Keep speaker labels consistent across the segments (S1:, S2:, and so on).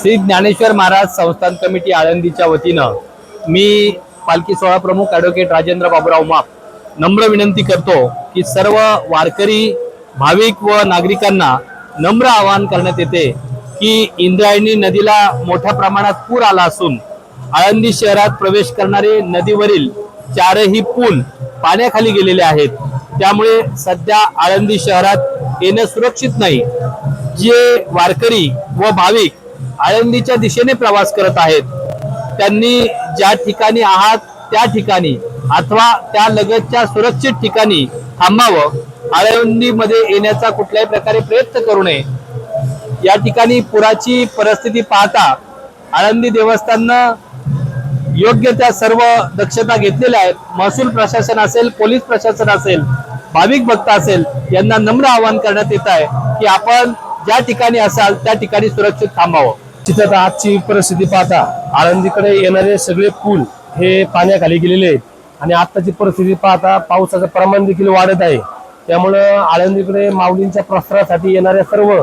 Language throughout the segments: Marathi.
S1: श्री ज्ञानेश्वर महाराज संस्थान कमिटी आळंदीच्या वतीनं मी पालखी सोहळा प्रमुख ॲडव्होकेट राजेंद्र बाबूराव माप नम्र विनंती करतो की सर्व वारकरी भाविक व नागरिकांना नम्र आवाहन करण्यात येते की इंद्रायणी नदीला मोठ्या प्रमाणात पूर आला असून आळंदी शहरात प्रवेश करणारे नदीवरील चारही पूल पाण्याखाली गेलेले आहेत। त्यामुळे सध्या आळंदी शहरात येणं सुरक्षित नाही। जे वारकरी व भाविक आळंदीच्या दिशेने प्रवास करत आहेत त्यांनी ज्या ठिकाणी आहात त्या ठिकाणी अथवा त्या लगतच्या सुरक्षित ठिकाणी थांबावं। आळंदीमध्ये येण्याचा कुठल्याही प्रकारे प्रयत्न करू नये। या ठिकाणी पुराची परिस्थिती पाहता आळंदी देवस्थाननं योग्य त्या सर्व दक्षता घेतलेल्या आहेत। महसूल प्रशासन असेल, पोलीस प्रशासन असेल, भाविक भक्त असेल, यांना नम्र आवाहन करण्यात येत आहे की आपण ज्या ठिकाणी असाल त्या ठिकाणी सुरक्षित थांबावं।
S2: तिथं आजची परिस्थिती पाहता आळंदीकडे येणारे सगळे पूल हे पाण्याखाली गेलेले आहेत आणि आताची परिस्थिती पाहता पावसाचं प्रमाण देखील वाढत आहे। त्यामुळं आळंदीकडे माऊलींच्या प्रसारासाठी येणाऱ्या सर्व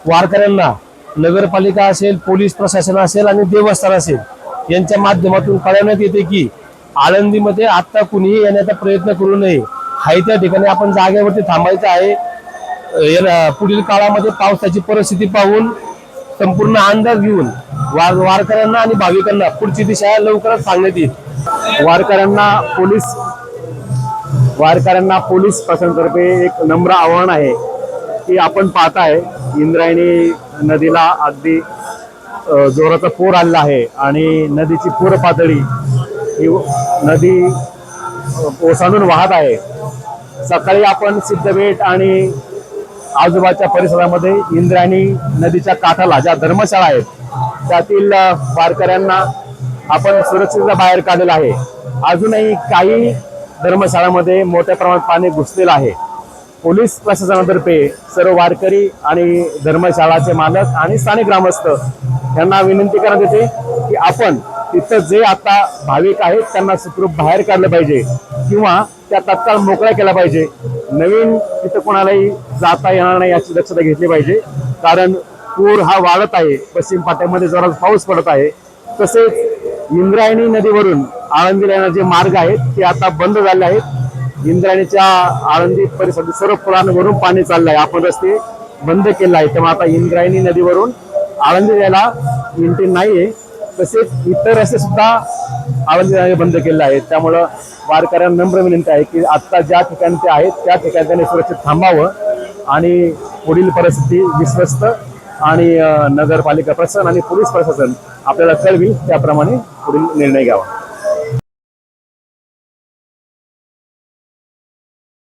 S2: वारकऱ्यांना नगरपालिका असेल, पोलीस प्रशासन असेल आणि देवस्थान असेल यांच्या माध्यमातून कळवण्यात येते की आळंदीमध्ये आता कुणीही येण्याचा प्रयत्न करू नये। हाय त्या ठिकाणी आपण जागेवरती थांबायचं आहे। पुढील काळामध्ये पावसाची परिस्थिती पाहून संपूर्ण अंदाज घेऊन वारकऱ्यांना आणि भाविकांना पुढची दिशा लवकरच सांगण्यात येईल। वारकऱ्यांना पोलीस प्रशासनातर्फे एक नम्र आवाहन आहे की आपण पाहताय इंद्रायणी नदीला अगदी जोराचा पूर आलेला आहे आणि नदीची पूर पातळी ही नदी ओसांडून वाहत आहे। सकाळी आपण सिद्धबेट आणि आजूबाजूच्या परिसरामध्ये इंद्रायणी नदीच्या काठाला ज्या धर्मशाळा आहेत त्यातील वारकऱ्यांना आपण सुरक्षितता बाहेर काढलेलं आहे। अजूनही काही धर्मशाळांमध्ये मोठ्या प्रमाणात पाणी घुसलेलं आहे। पोलीस प्रशासनातर्फे सर्व वारकरी आणि धर्मशाळाचे मालक आणि स्थानिक ग्रामस्थ यांना विनंती करण्यात येते की आपण तिथं जे आता भाविक आहेत त्यांना सुखरूप बाहेर काढलं पाहिजे किंवा त्या तत्काळ मोकळ्या केल्या पाहिजे। नवीन तिथं कोणालाही जाता येणार नाही याची दक्षता घेतली पाहिजे, कारण पूर हा वाढत आहे। पश्चिम पाट्यामध्ये जोरात पाऊस पडत आहे। तसेच इंद्रायणी नदीवरून आळंदीला येणारे जे मार्ग आहेत ते आता बंद झाले आहेत। इंद्रायणीच्या आळंदी परिसरातील सर्व पुलांवरून पाणी चाललं आहे। आपण रस्ते बंद केले आहे, त्यामुळे आता इंद्रायणी नदीवरून आळंदी जायला एंट्री नाहीये। तसेच इतर रस्ते सुद्धा आळंदी बंद केले आहेत। त्यामुळं वारकऱ्यांना नम्र विनंती आहे की आता ज्या ठिकाणी ते आहेत त्या ठिकाणी त्यांनी सुरक्षित थांबावं आणि पुढील परिस्थिती विश्वस्त आणि नगरपालिका प्रशासन आणि पोलीस प्रशासन आपल्याला कळवी त्याप्रमाणे पुढील निर्णय घ्यावा।